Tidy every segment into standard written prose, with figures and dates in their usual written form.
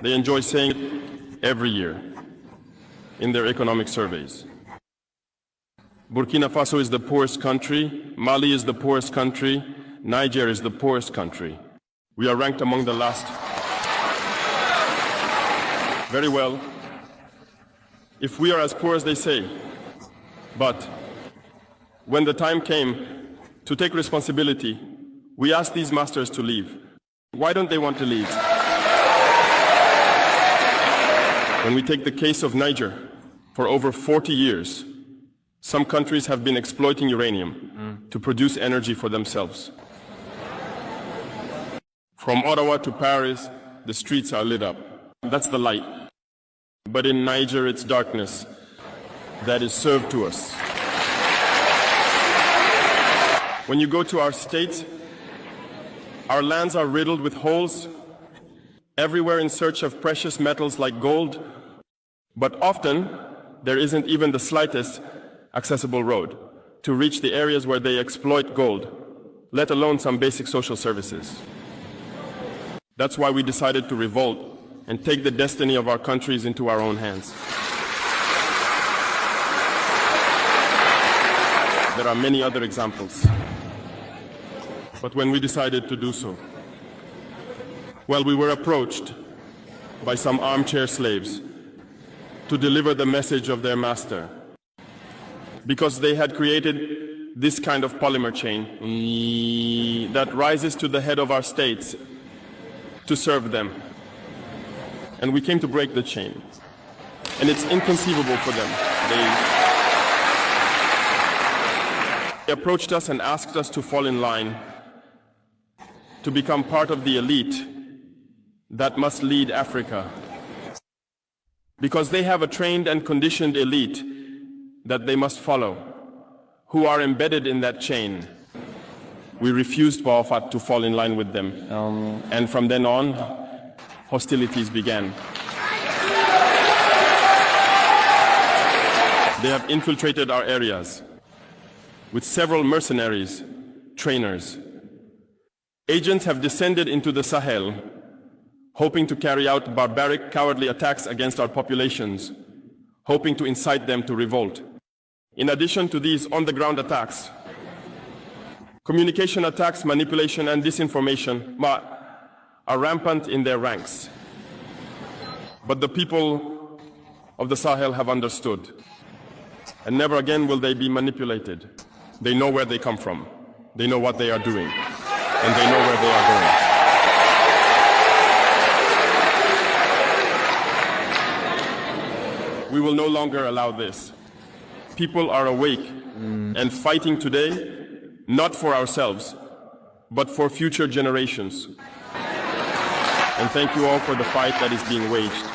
They enjoy saying it every year in their economic surveys. Burkina Faso is the poorest country, Mali is the poorest country, Niger is the poorest country. We are ranked among the last. Very well, if we are as poor as they say, but when the time came to take responsibility, we asked these masters to leave. Why don't they want to leave? When we take the case of Niger, for over 40 years, some countries have been exploiting uranium to produce energy for themselves. From Ottawa to Paris, the streets are lit up. That's the light. But in Niger, it's darkness that is served to us. When you go to our state, our lands are riddled with holes, everywhere in search of precious metals like gold, but often there isn't even the slightest accessible road to reach the areas where they exploit gold, let alone some basic social services. That's why we decided to revolt and take the destiny of our countries into our own hands. There are many other examples. But when we decided to do so, well, we were approached by some armchair slaves to deliver the message of their master, because they had created this kind of polymer chain that rises to the head of our states to serve them. And we came to break the chain. And it's inconceivable for them. They approached us and asked us to fall in line, to become part of the elite that must lead Africa. Because they have a trained and conditioned elite that they must follow, who are embedded in that chain. We refused Bawafat to fall in line with them. And from then on, hostilities began. They have infiltrated our areas with several mercenaries, trainers. Agents have descended into the Sahel, hoping to carry out barbaric, cowardly attacks against our populations, hoping to incite them to revolt. In addition to these on-the-ground attacks, communication attacks, manipulation, and disinformation are rampant in their ranks. But the people of the Sahel have understood, and never again will they be manipulated. They know where they come from, they know what they are doing, and they know where they are going. We will no longer allow this. People are awake and fighting today, not for ourselves, but for future generations. And thank you all for the fight that is being waged.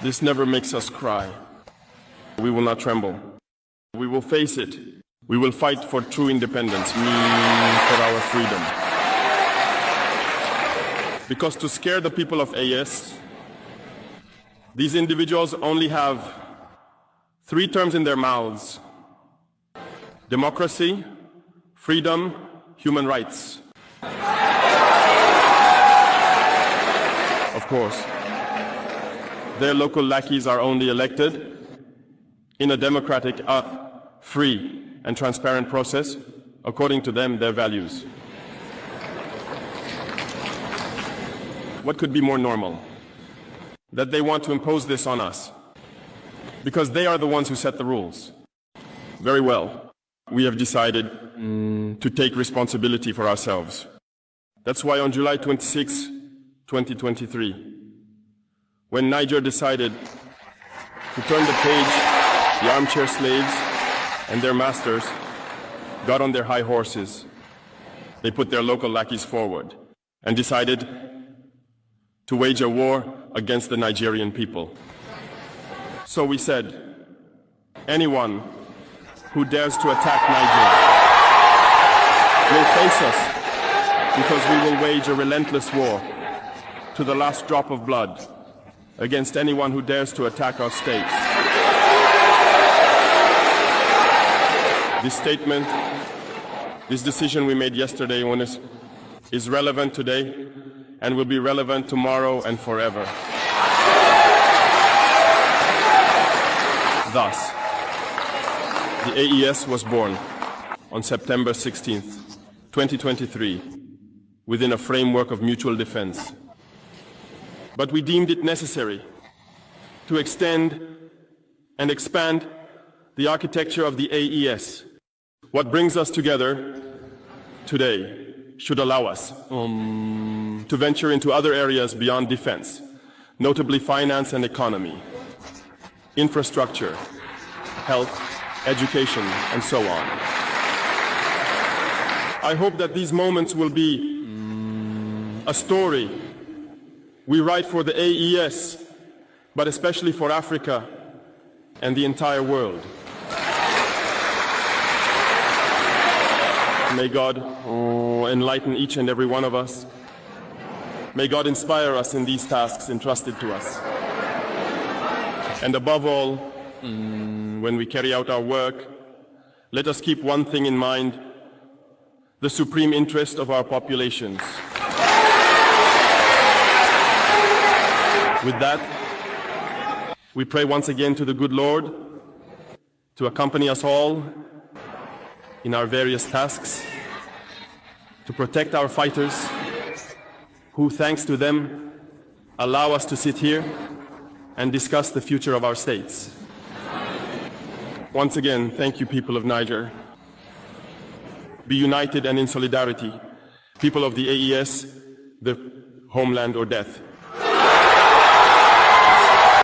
This never makes us cry. We will not tremble. We will face it. We will fight for true independence, for our freedom. Because to scare the people of AS, these individuals only have 3 terms in their mouths: democracy, freedom, human rights. Of course, their local lackeys are only elected in a democratic, free, and transparent process, according to them, their values. What could be more normal? That they want to impose this on us, because they are the ones who set the rules. Very well, we have decided to take responsibility for ourselves. That's why on July 26, 2023, when Niger decided to turn the page, the armchair slaves and their masters got on their high horses. They put their local lackeys forward and decided to wage a war against the Nigerian people. So we said, anyone who dares to attack Niger will face us, because we will wage a relentless war to the last drop of blood against anyone who dares to attack our states. This statement, this decision we made yesterday is relevant today, and will be relevant tomorrow and forever. Thus, the AES was born on September 16th, 2023, within a framework of mutual defense. But we deemed it necessary to extend and expand the architecture of the AES. What brings us together today should allow us to venture into other areas beyond defense, notably finance and economy, infrastructure, health, education, and so on. I hope that these moments will be a story we write for the AES, but especially for Africa and the entire world. May God enlighten each and every one of us. May God inspire us in these tasks entrusted to us. And above all, when we carry out our work, let us keep one thing in mind: the supreme interest of our populations. With that, we pray once again to the good Lord to accompany us all in our various tasks, to protect our fighters, who, thanks to them, allow us to sit here and discuss the future of our states. Once again, thank you, people of Niger. Be united and in solidarity. People of the AES, the homeland or death.